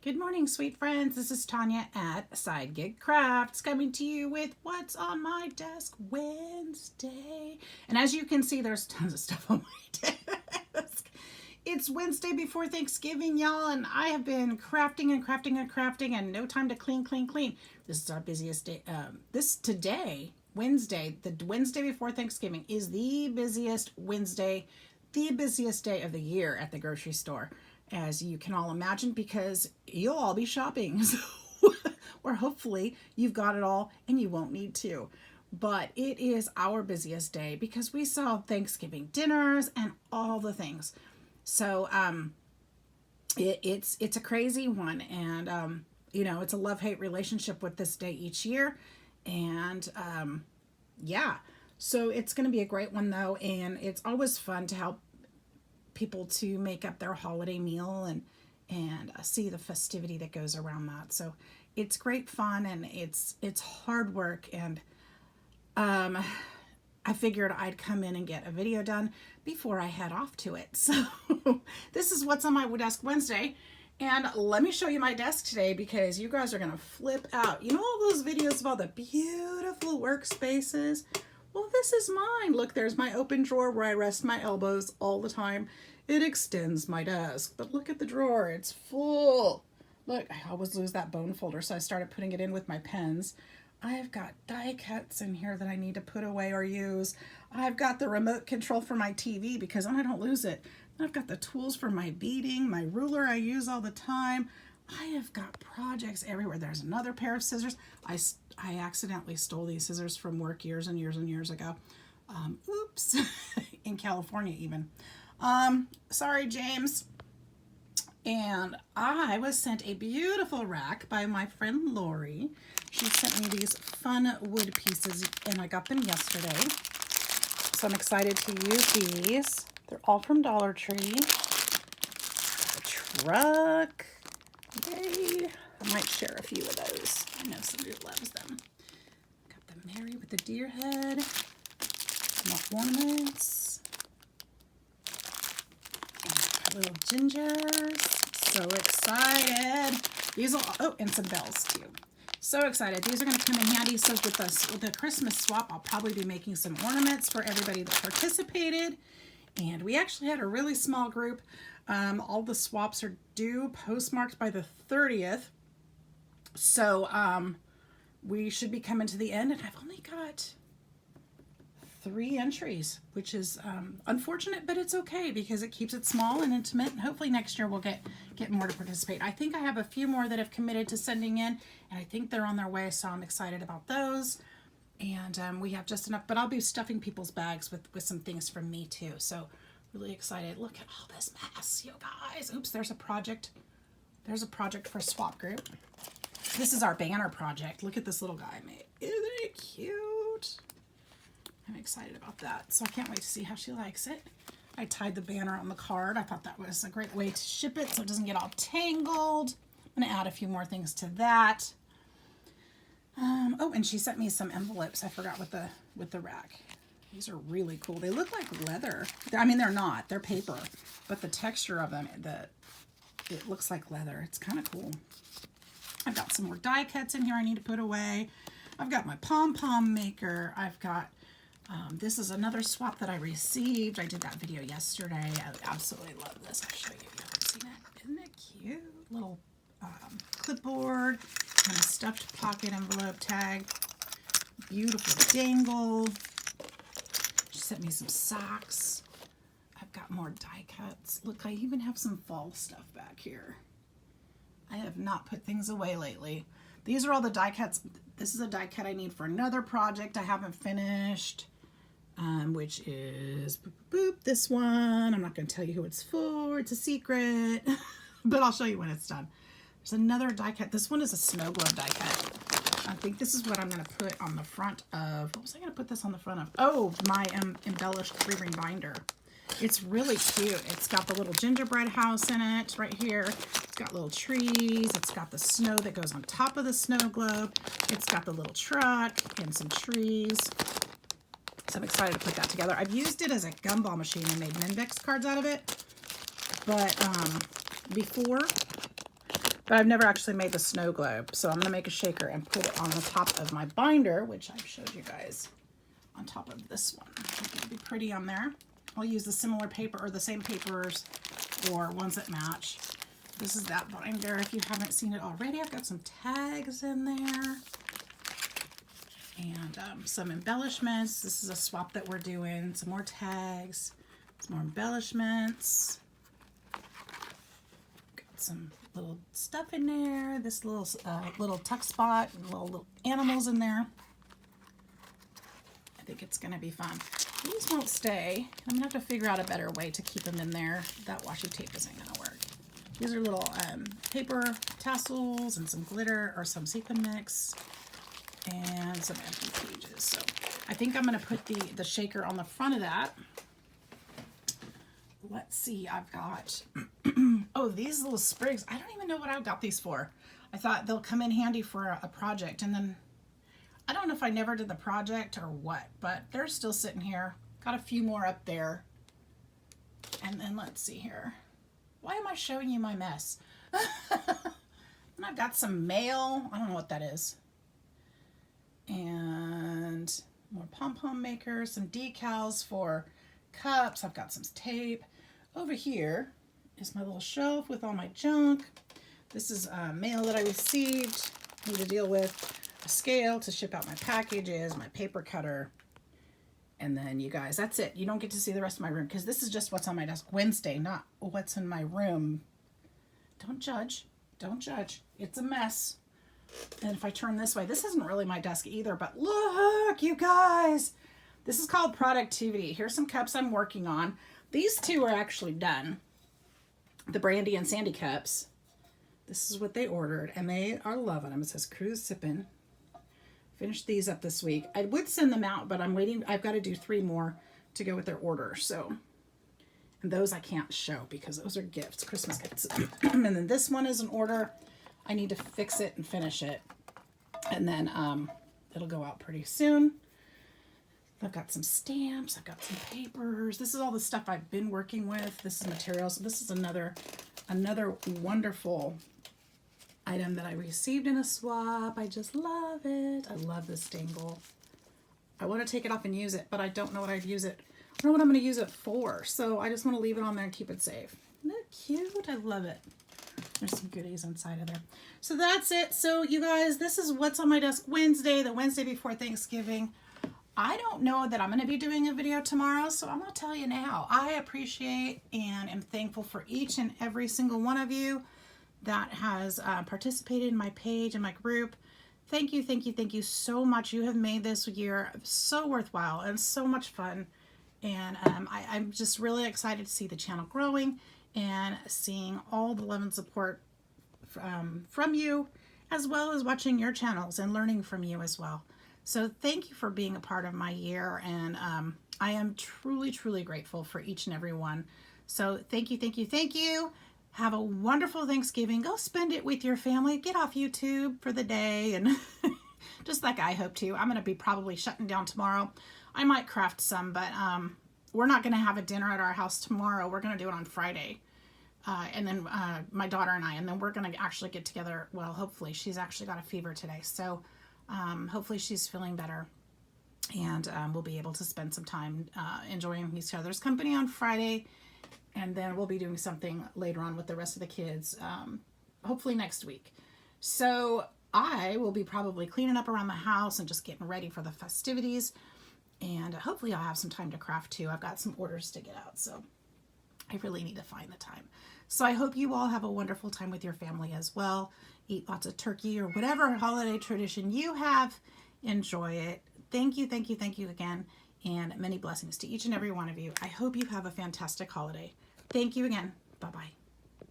Good morning, sweet friends. This is Tanya at Sidegigcrafts coming to you with What's on My Desk Wednesday. And as you can see, there's tons of stuff on my desk. It's Wednesday before Thanksgiving, y'all, and I have been crafting and no time to clean. This is our busiest day. Wednesday, the Wednesday before Thanksgiving, is the busiest Wednesday, the busiest day of the year at the grocery store, as you can all imagine, because you'll all be shopping. Or hopefully you've got it all and you won't need to. But it is our busiest day because we sell Thanksgiving dinners and all the things. So it's a crazy one, and it's a love-hate relationship with this day each year. And yeah, so it's going to be a great one though, and it's always fun to help people to make up their holiday meal and see the festivity that goes around that. So it's great fun, and it's hard work, and I figured I'd come in and get a video done before I head off to it. So this is What's on My Desk Wednesday, and let me show you my desk today because you guys are gonna flip out. You know all those videos of all the beautiful workspaces? Well, this is mine. Look, there's my open drawer where I rest my elbows all the time. It extends my desk, but look at the drawer, it's full. Look, I always lose that bone folder, so I started putting it in with my pens. I've got die cuts in here that I need to put away or use. I've got the remote control for my TV because I don't lose it. I've got the tools for my beading, my ruler I use all the time. I have got projects everywhere. There's another pair of scissors. I accidentally stole these scissors from work years and years ago. Oops, in California even. Sorry, James. And I was sent a beautiful rack by my friend Lori. She sent me these fun wood pieces, and I got them yesterday. So I'm excited to use these. They're all from Dollar Tree. A truck. Yay. I might share a few of those. I know somebody who loves them. Got the Mary with the deer head. More ornaments. Little gingers. So excited. These will, and some bells too. So excited. These are going to come in handy. So with the Christmas swap, I'll probably be making some ornaments for everybody that participated. And we actually had a really small group. All the swaps are due postmarked by the 30th. So we should be coming to the end, and I've only got 3 entries, which is unfortunate, but it's okay because it keeps it small and intimate, and hopefully next year we'll get more to participate. I think I have a few more that have committed to sending in, and I think they're on their way, so I'm excited about those. And we have just enough, but I'll be stuffing people's bags with some things from me too, so really excited. Look at all this mess, you guys. Oops, there's a project for swap group. This is our banner project. Look at this little guy I made. Isn't it cute? I'm excited about that, so I can't wait to see how she likes it. I tied the banner on the card. I thought that was a great way to ship it so it doesn't get all tangled. I'm going to add a few more things to that. Oh, and she sent me some envelopes. I forgot with the rack. These are really cool. They look like leather. I mean, they're not. They're paper, but the texture of them, it looks like leather. It's kind of cool. I've got some more die cuts in here I need to put away. I've got my pom-pom maker. I've got this is another swap that I received. I did that video yesterday. I absolutely love this. I'll show you if you haven't seen it. Isn't it cute? Little clipboard and a stuffed pocket envelope tag. Beautiful dangle. She sent me some socks. I've got more die cuts. Look, I even have some fall stuff back here. I have not put things away lately. These are all the die cuts. This is a die cut I need for another project I haven't finished, which is this one. I'm not going to tell you who it's for. It's a secret, but I'll show you when it's done. There's another die cut. This one is a snow globe die cut. I think this is what I'm going to put on the front of. What was I going to put this on the front of? Oh, my embellished 3-ring binder. It's really cute. It's got the little gingerbread house in it right here. It's got little trees. It's got the snow that goes on top of the snow globe. It's got the little truck and some trees. So I'm excited to put that together. I've used it as a gumball machine and made Mendex cards out of it. But before, But I've never actually made the snow globe. So I'm going to make a shaker and put it on the top of my binder, which I showed you guys, on top of this one. I think it'll be pretty on there. I'll use the similar paper or the same papers or ones that match. This is that binder. If you haven't seen it already, I've got some tags in there. And some embellishments. This is a swap that we're doing. Some more tags, some more embellishments. Got some little stuff in there. This little tuck spot and little animals in there. I think it's gonna be fun. These won't stay. I'm gonna have to figure out a better way to keep them in there. That washi tape isn't gonna work. These are little paper tassels and some glitter or some sequin mix. And some empty pages. So I think I'm going to put the shaker on the front of that. Let's see, I've got, oh, these little sprigs. I don't even know what I got these for. I thought they'll come in handy for a project. And then I don't know if I never did the project or what, but they're still sitting here. Got a few more up there. And then let's see here. Why am I showing you my mess? And I've got some mail. I don't know what that is. And more pom-pom makers, some decals for cups. I've got some tape. Over here is my little shelf with all my junk. This is mail that I received. Need to deal with a scale to ship out my packages, my paper cutter. And then you guys, that's it. You don't get to see the rest of my room because this is just what's on my desk Wednesday, not what's in my room. Don't judge. Don't judge. It's a mess. And if I turn this way, this isn't really my desk either, but look, you guys, this is called productivity. Here's some cups I'm working on. These two are actually done. The Brandy and Sandy cups. This is what they ordered, and they are loving them. It says Cruise Sippin'. Finished these up this week. I would send them out, but I'm waiting. I've got to do 3 more to go with their order. So, and those I can't show because those are gifts, Christmas gifts. And then this one is an order. I need to fix it and finish it. And then it'll go out pretty soon. I've got some stamps. I've got some papers. This is all the stuff I've been working with. This is materials. This is another wonderful item that I received in a swap. I just love it. I love this dangle. I want to take it off and use it, but I don't know what I'd use it. I don't know what I'm going to use it for. So I just want to leave it on there and keep it safe. Isn't that cute? I love it. There's some goodies inside of there. So that's it. So you guys, this is what's on my desk Wednesday, the Wednesday before Thanksgiving. I don't know that I'm going to be doing a video tomorrow, so I'm going to tell you now. I appreciate and am thankful for each and every single one of you that has participated in my page and my group. Thank you, thank you, thank you so much. You have made this year so worthwhile and so much fun. And I'm just really excited to see the channel growing and seeing all the love and support from you, as well as watching your channels and learning from you as well. So thank you for being a part of my year, and I am truly, truly grateful for each and every one. So thank you, thank you, thank you. Have a wonderful Thanksgiving. Go spend it with your family. Get off YouTube for the day, and just like I hope to. I'm going to be probably shutting down tomorrow. I might craft some, but we're not going to have a dinner at our house tomorrow. We're going to do it on Friday. And then my daughter and I, and then we're going to actually get together. Well, hopefully. She's actually got a fever today. So hopefully she's feeling better. And we'll be able to spend some time enjoying each other's company on Friday. And then we'll be doing something later on with the rest of the kids, hopefully next week. So I will be probably cleaning up around the house and just getting ready for the festivities. And hopefully I'll have some time to craft too. I've got some orders to get out, so I really need to find the time. So I hope you all have a wonderful time with your family as well. Eat lots of turkey or whatever holiday tradition you have. Enjoy it. Thank you, thank you, thank you again. And many blessings to each and every one of you. I hope you have a fantastic holiday. Thank you again. Bye-bye.